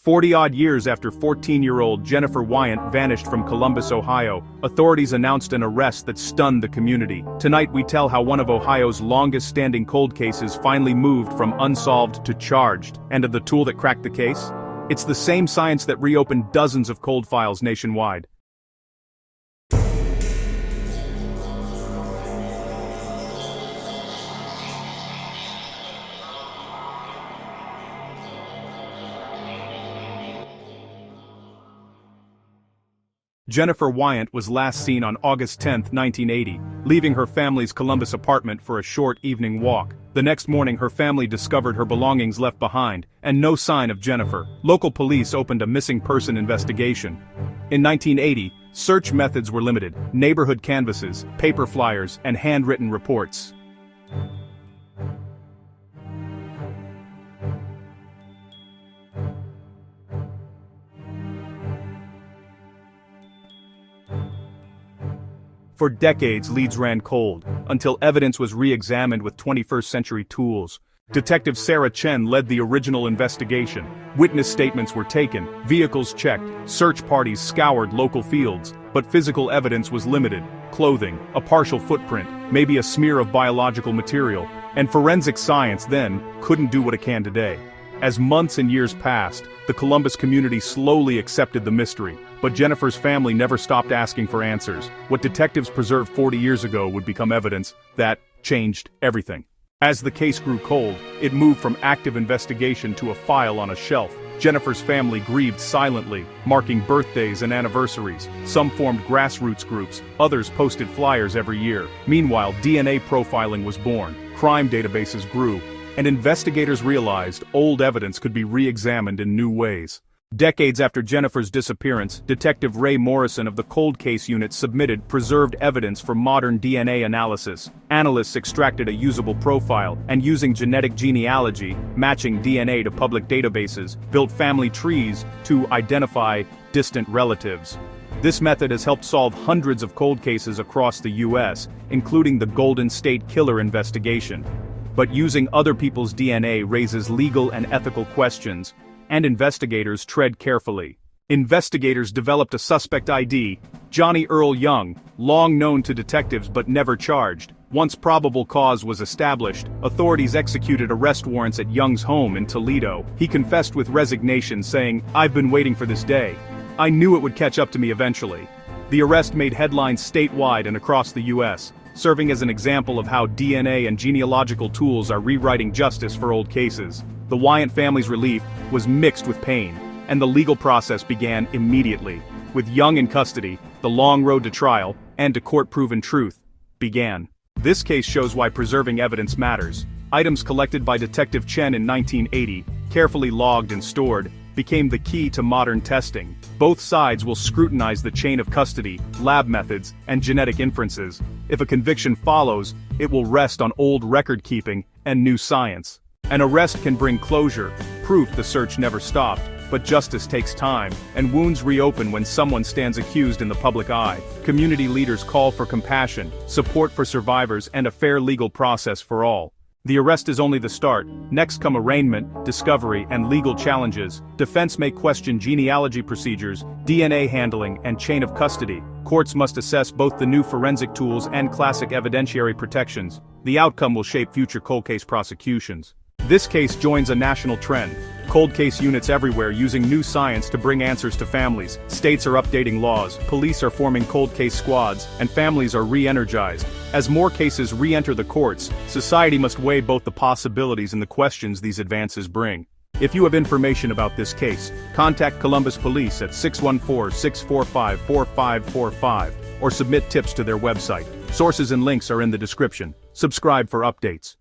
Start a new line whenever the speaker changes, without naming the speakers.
40-odd years after 14-year-old Jennifer Wyant vanished from Columbus, Ohio, authorities announced an arrest that stunned the community. Tonight we tell how one of Ohio's longest-standing cold cases finally moved from unsolved to charged. And of the tool that cracked the case? It's the same science that reopened dozens of cold files nationwide. Jennifer Wyant was last seen on August 10, 1980, leaving her family's Columbus apartment for a short evening walk. The next morning her family discovered her belongings left behind, and no sign of Jennifer. Local police opened a missing person investigation. In 1980, search methods were limited: neighborhood canvases, paper flyers, and handwritten reports. For decades leads ran cold, until evidence was re-examined with 21st-century tools. Detective Sarah Chen led the original investigation. Witness statements were taken, vehicles checked, search parties scoured local fields, but physical evidence was limited: clothing, a partial footprint, maybe a smear of biological material, and forensic science then couldn't do what it can today. As months and years passed, the Columbus community slowly accepted the mystery, but Jennifer's family never stopped asking for answers. What detectives preserved 40 years ago would become evidence that changed everything. As the case grew cold, it moved from active investigation to a file on a shelf. Jennifer's family grieved silently, marking birthdays and anniversaries. Some formed grassroots groups, others posted flyers every year. Meanwhile, DNA profiling was born, crime databases grew, and investigators realized old evidence could be re-examined in new ways. Decades after Jennifer's disappearance, Detective Ray Morrison of the Cold Case Unit submitted preserved evidence for modern DNA analysis. Analysts extracted a usable profile, and using genetic genealogy, matching DNA to public databases, built family trees to identify distant relatives. This method has helped solve hundreds of cold cases across the U.S., including the Golden State Killer investigation. But using other people's DNA raises legal and ethical questions, and investigators tread carefully. Investigators developed a suspect ID, Johnny Earl Young, long known to detectives but never charged. Once probable cause was established, authorities executed arrest warrants at Young's home in Toledo. He confessed with resignation, saying, "I've been waiting for this day. I knew it would catch up to me eventually." The arrest made headlines statewide and across the U.S., serving as an example of how DNA and genealogical tools are rewriting justice for old cases. The Wyant family's relief was mixed with pain, and the legal process began immediately. With Young in custody, the long road to trial, and to court-proven truth, began. This case shows why preserving evidence matters. Items collected by Detective Chen in 1980, carefully logged and stored, became the key to modern testing. Both sides will scrutinize the chain of custody, lab methods, and genetic inferences. If a conviction follows, it will rest on old record-keeping and new science. An arrest can bring closure, proof the search never stopped, but justice takes time, and wounds reopen when someone stands accused in the public eye. Community leaders call for compassion, support for survivors, and a fair legal process for all. The arrest is only the start. Next come arraignment, discovery, and legal challenges. Defense may question genealogy procedures, DNA handling, and chain of custody. Courts must assess both the new forensic tools and classic evidentiary protections. The outcome will shape future cold case prosecutions. This case joins a national trend. Cold case units everywhere using new science to bring answers to families. States are updating laws, police are forming cold case squads, and families are re-energized. As more cases re-enter the courts, society must weigh both the possibilities and the questions these advances bring. If you have information about this case, contact Columbus Police at 614-645-4545 or submit tips to their website. Sources and links are in the description. Subscribe for updates.